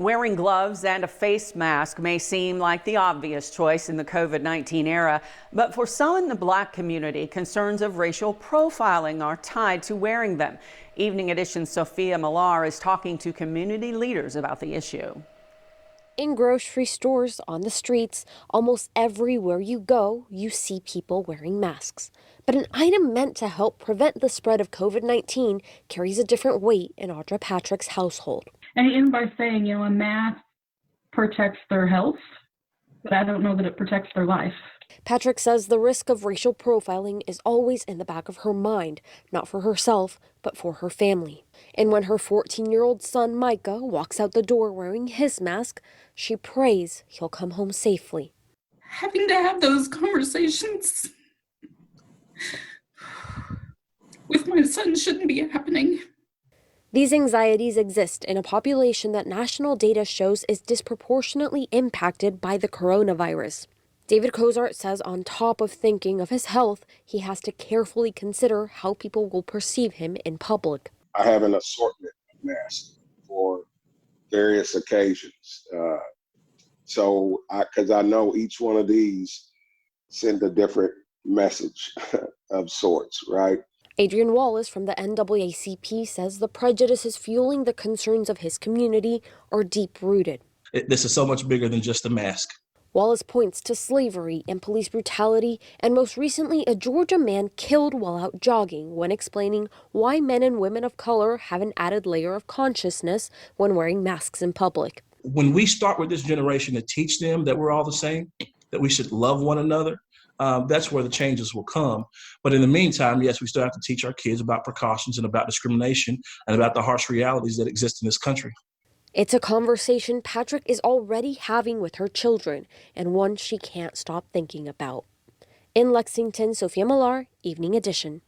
Wearing gloves and a face mask may seem like the obvious choice in the COVID-19 era, but for some in the Black community, concerns of racial profiling are tied to wearing them. Evening Edition's Sophia Millar is talking to community leaders about the issue. In grocery stores, on the streets, almost everywhere you go, you see people wearing masks. But an item meant to help prevent the spread of COVID-19 carries a different weight in Audra Patrick's household. And even by saying, a mask protects their health, but I don't know that it protects their life. Patrick says the risk of racial profiling is always in the back of her mind, not for herself, but for her family. And when her 14-year-old son, Micah, walks out the door wearing his mask, she prays he'll come home safely. Having to have those conversations with my son shouldn't be happening. These anxieties exist in a population that national data shows is disproportionately impacted by the coronavirus. David Cozart says on top of thinking of his health, he has to carefully consider how people will perceive him in public. I have an assortment of masks for various occasions. Because I know each one of these send a different message of sorts, right? Adrian Wallace from the NAACP says the prejudices fueling the concerns of his community are deep-rooted. This is so much bigger than just a mask. Wallace points to slavery and police brutality, and most recently a Georgia man killed while out jogging when explaining why men and women of color have an added layer of consciousness when wearing masks in public. When we start with this generation to teach them that we're all the same, that we should love one another, that's where the changes will come. But in the meantime, yes, we still have to teach our kids about precautions and about discrimination and about the harsh realities that exist in this country. It's a conversation Patrick is already having with her children, and one she can't stop thinking about. In Lexington, Sophia Millar, Evening Edition.